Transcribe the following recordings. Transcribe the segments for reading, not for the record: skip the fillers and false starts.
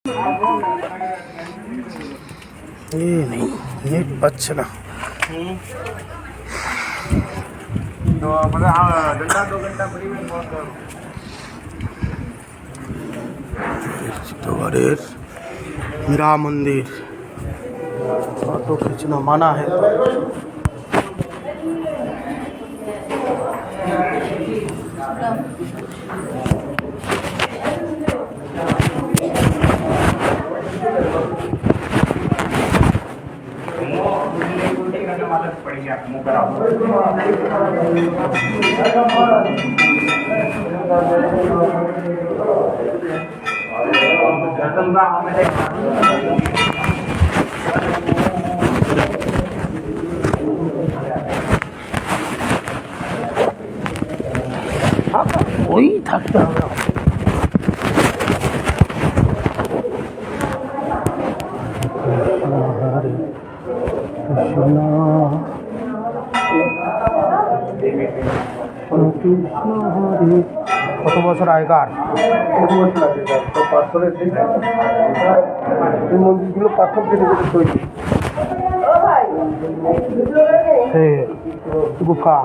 ये नहीं, नेट पाচ্ছে না। तो मतलब घंटा 2 घंटा फ्री में बहुत चितौड़ेर मीरा मंदिर फोटो खींचना माना है। ওই থাকতে হবে। কত বছর আগেকার পাথরের মন্দিরগুলো পাথর কেটে কেটে তৈরি গুফা।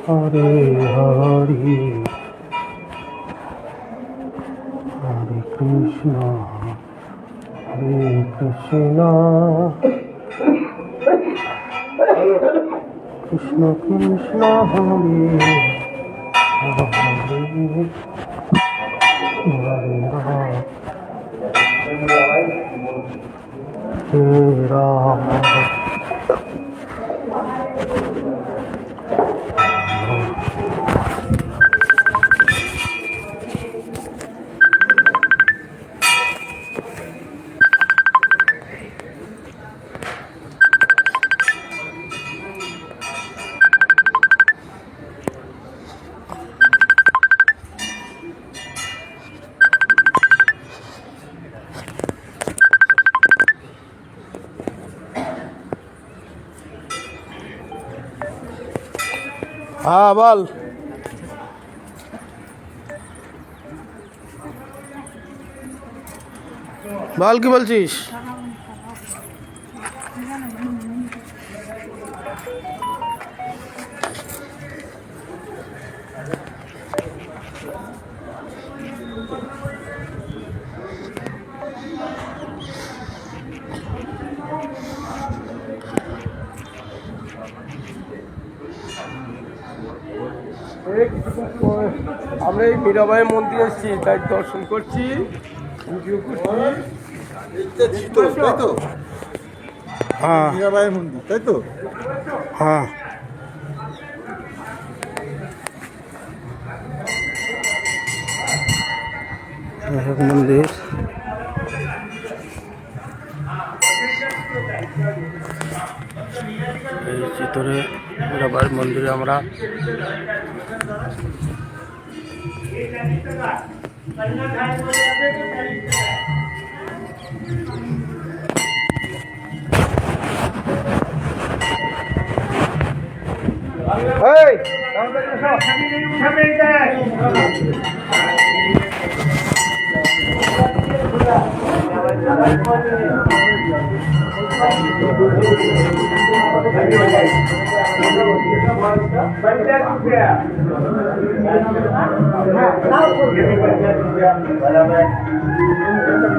হরে হরে হরে কৃষ্ণ হরে কৃষ্ণ কৃষ্ণ কৃষ্ণ হরে হরে হরে রাম। हाँ बोल। बोल की बोलছিস? আমরা এই মীরাবাই মন্দিরে এসেছি, তাই দর্শন করছি, ভিডিও করছি। হ্যাঁ মীরাবাই মন্দির, তাই তো? হ্যাঁ মন্দির। এই চিতরে মীরাবাই মন্দিরে আমরা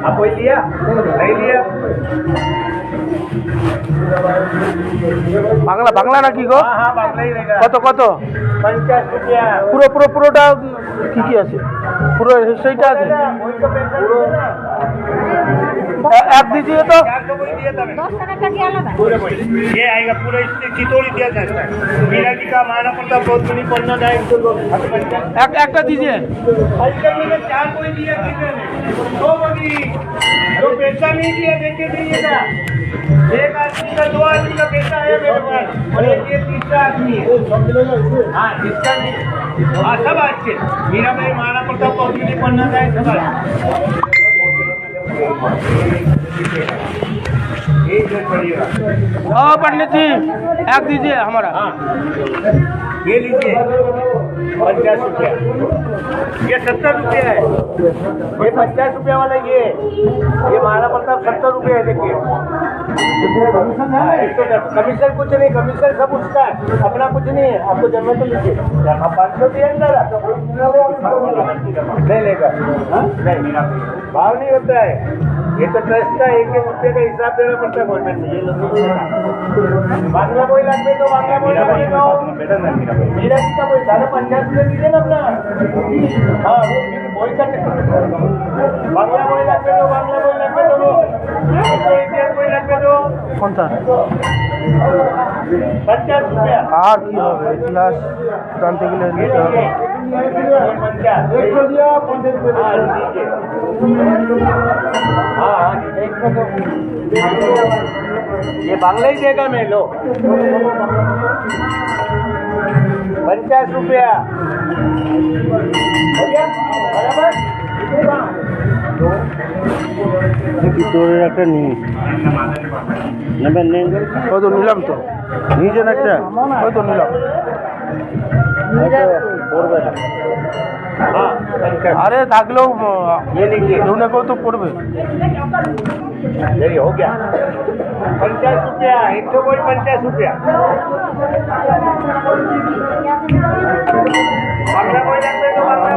आप लिया नहीं लिया বাংলা বাংলা নাকি গো? हाँ बांग्ला ही रहेगा। কত কত? 50 रुपया। পুরোটা কি কি আছে? পুরো হিস্ট্রিটা আছে? এক दीजिए तो। 10 টাকা কাটি আলাদা। ये आएगा पूरा इसमें चितौड़ इतिहास है। मीरा जी का महाराणा प्रताप बहुत बड़ी पन्नादायक একটা दीजिए। आजकल मैंने 4 कोई दिया किसी ने। 2 बगी जो पैसा नहीं दिया देके दीजिएगा। एक आदमी का 2 आदमी का पैसा है मेरे पास और ये तीसरा आदमी है हाँ इसका नहीं हाँ सब अच्छे मीरा भाई महाराणा प्रताप कॉम्युनिटी पढ़ना है सब एक जो पड़िएगा हाँ पंडित जी एक दीजिए हमारा। हाँ ये लीजिए 50 रुपया ये 70 रुपया है ये 50 रुपया वाला ये महाराणा प्रताप 70 रुपये है देखिए कमीशन कुछ नहीं कमीशन सब उसका है अपना कुछ नहीं है आपको जरूरत तो लीजिए आप 500 दिए नहीं लेगा नहीं भाव नहीं होता है ये तो ट्रस्ट का एक रुपये का हिसाब देना पड़ता है गवर्नमेंट में बांग्ला बोई लगते तो बांग्ला बोई लगेगा मीरा जी का बोई 50 रुपये दीजिए ना अपना हाँ वो बोई का बांग्ला बोई लगते तो बांग्ला बोई लगते तो वो इतिहास बोई लगते तो कौन सा 50 रुपया আর কি হবে ইতিহাস জানতে গেলে নিতে হবে। ये बांग्ला ही देगा मैं लो 50 रुपया बराबर তোর একটা নিই নেবেন নেই ওই তো নিলাম তো নিয়েছেন একটা ওই তো নিলাম পড়বে না हाँ আরে থাকলেও ये लीजिए কেউ না কেউ তো পড়বে। यही हो गया 50 रुपया एक तो कोई 50 रुपया बांग्ला बोई लगते तो बांग्ला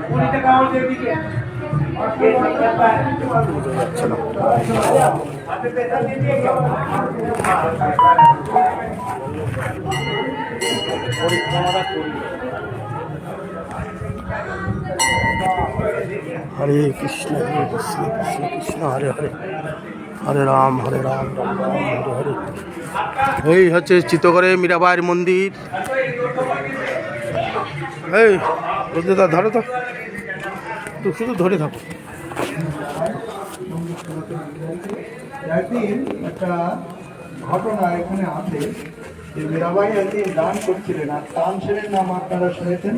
पूरी जगह दे दीजिए पैसा दीजिए হরে কৃষ্ণ কৃষ্ণ কৃষ্ণ হরে হরে হরে রাম রাম রাম হরে হরে। এই হচ্ছে চিত্তগড়ে মীরাবাইয়ের মন্দির। এই রোদেদা ধরো তো তো শুধু ধরে থাকো। একদিন একটা ঘটনা এখানে আছে যে মীরাবাই একদিন দান করছিলেন আর তানসেনের নাম আপনারা শুনেছেন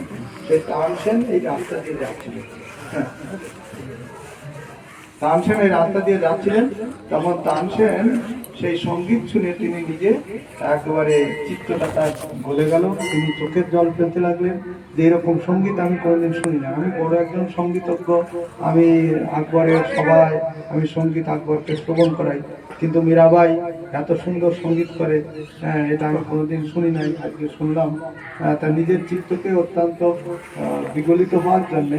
সেই তানসেন এই রাস্তা দিয়ে যাচ্ছিলেন তানসেন এই রাস্তা দিয়ে যাচ্ছিলেন তখন তানসেন সেই সঙ্গীত শুনে তিনি নিজে একেবারে চিত্তটা তার গলে গেল তিনি চোখের জল ফেলতে লাগলেন যে এরকম সঙ্গীত আমি কোনোদিন শুনি না আমি বড় একজন সঙ্গীতজ্ঞ আমি আকবরের সভায় আমি সঙ্গীত আকবরকে শ্রবণ করাই কিন্তু মীরাবাই এত সুন্দর সঙ্গীত করে এটা আমি কোনোদিন শুনি নাই আজকে শুনলাম তার নিজের চিত্তকে অত্যন্ত বিগলিত হওয়ার জন্যে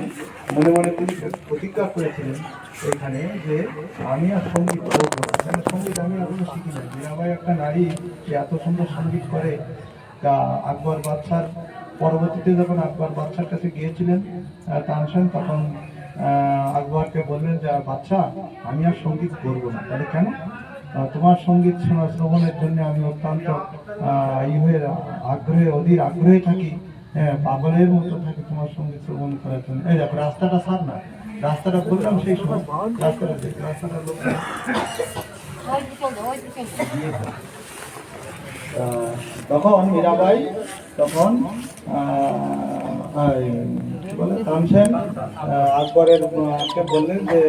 মনে মনে তিনি প্রতিজ্ঞা করেছিলেন এখানে যে আমি আর সঙ্গীত করবো কেন সঙ্গীত আমি এখনো শিখি না মীরাবাই একটা নারী সে এত সুন্দর সঙ্গীত করে তা আকবর বাদশার পরবর্তীতে যখন আকবর বাদশার কাছে গিয়েছিলেন তানসেন তখন আকবরকে বললেন যে বাদশা আমি আর সঙ্গীত করবো না তাহলে কেন তোমার সঙ্গীত শোনা শ্রবণের জন্য আমি অত্যন্ত অধীর আগ্রহে থাকি পাগলের মতো থাকি তোমার সঙ্গীত শ্রবণ করার জন্য এই দেখো রাস্তাটা সার না রাস্তাটা বললাম সেই সময় রাস্তাটা দেখ রাস্তাটা লোক তখন মীরাবাই তখন তানসেন আকবরের কে বললেন যে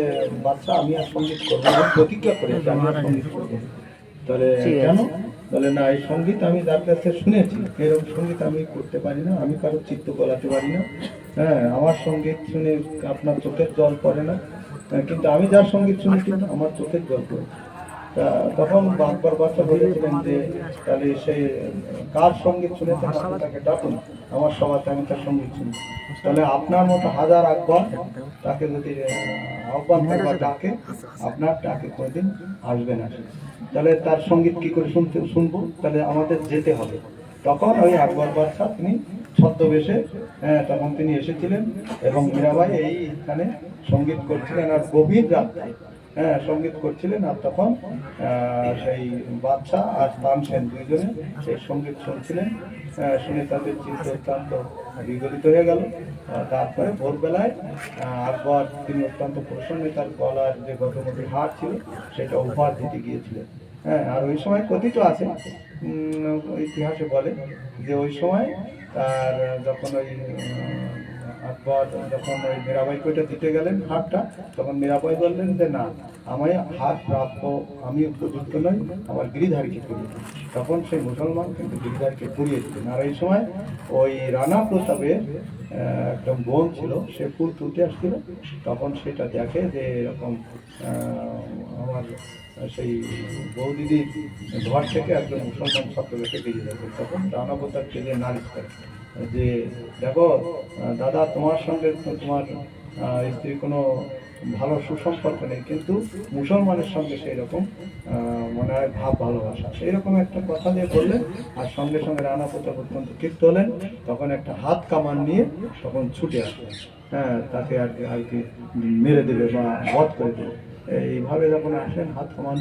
বাচ্চা আমি আর সঙ্গীত করবো প্রতিজ্ঞা করেছি আমি আর সঙ্গীত করবো তাহলে কেন বলে না এই সঙ্গীত আমি যার কাছে শুনেছি এরকম সঙ্গীত আমি করতে পারি না আমি কারো চিত্ত গলাতে পারি না হ্যাঁ আমার সঙ্গীত শুনে আপনার চোখের জল পড়ে না কিন্তু আমি যার সঙ্গীত শুনেছি আমার চোখের জল পড়ে তখন আকবর বাদশা বলেছিলেন যে তাহলে সে কার সঙ্গীত শুনেছেন আপনি তাকে ডাকুন আমার সভাতে আমি তার সঙ্গীত শুনি তাহলে আপনার মতো হাজার আকবর তাকে যদি আহ্বান করবার ডাকে আপনার ডাকে কোনোদিন আসবে না তাহলে তার সঙ্গীত কি করে শুনবো তাহলে আমাদের যেতে হবে তখন ওই আকবর বাদশা তিনি ছদ্মবেশে তখন তিনি এসেছিলেন এবং মীরাবাই এইখানে সঙ্গীত করছিলেন আর গভীর রাত্রে হ্যাঁ সঙ্গীত করছিলেন, আর তখন সেই বাচ্চা আর তানসেন দুইজনে সেই সঙ্গীত শুনছিলেন। শুনে তাদের চিন্তা অত্যন্ত বিগলিত হয়ে গেল। তারপরে ভোরবেলায় আকবর তিনি অত্যন্ত প্রসন্ন, তার গলার যে গতমতির হার ছিল সেটা উপহার দিতে গিয়েছিলেন। হ্যাঁ, আর ওই সময় কথিত আছে, ইতিহাসে বলে যে ওই সময় তার যখন ওই আকবর যখন ওই মীরাবাইকে ওইটা দিতে গেলেন হারটা, তখন মীরাবাই বললেন যে না, আমায় হার প্রাপ্য, আমি উপযুক্ত নই, আমার গিরিধারীকে করিয়ে দিন। তখন সেই মুসলমান কিন্তু গিরিধারীকে করিয়ে দিতেন। আর এই সময় ওই রানা প্রতাপের একটা বোন ছিল, সে ফুল তুলতে আসছিল, তখন সেটা দেখে যে এরকম আমার সেই বৌদিদির ঘর থেকে একজন মুসলমান ছত্রবেশে বেরিয়ে যাবে। তখন রানা প্রতাপকে যে নালিশ করে যে দেখো দাদা, তোমার সঙ্গে তো তোমার স্ত্রীর কোনো ভালো সুসম্পর্ক নেই, কিন্তু মুসলমানের সঙ্গে সেই রকম মনে হয় ভাব ভালোবাসা, সেই রকম একটা কথা দিয়ে বললেন। আর সঙ্গে সঙ্গে রানা প্রতাপ অত্যন্ত ক্ষিপ্ত হলেন, তখন একটা হাত কামান নিয়ে তখন ছুটে আসলেন, হ্যাঁ তাকে আর কি মেরে দেবে বা বধ করে দেবে। এইভাবে যখন আসলেন হাত কামান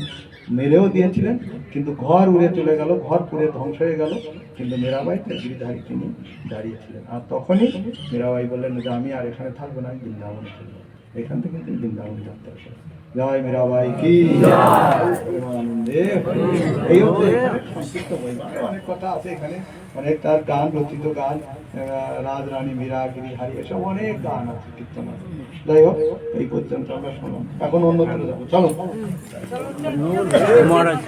মেরেও দিয়েছিলেন, কিন্তু ঘর উড়ে চলে গেল, ঘর পুড়ে ধ্বংস হয়ে গেল, কিন্তু মীরাবাই তার গিরিধারী তিনি দাঁড়িয়েছিলেন। আর তখনই মীরাবাই বললেন যে আমি আর এখানে থাকবো না, আমি বৃন্দাবনে চলবো। এখান থেকে তিনি বৃন্দাবন যাত্রা করেন। জয় মীরাবাই কি আনন্দে। এই হচ্ছে সংক্ষিপ্ত বই, অনেক কথা আছে এখানে, অনেক তার গান, রচিত গান, রাজরানী মীরা, গিরিহারি, এসব অনেক গান আছে, কীর্তন আছে। যাই হোক, এই পর্যন্ত আমরা শুনলাম, এখন অন্য চলে যাবো, চলো। মহারাজ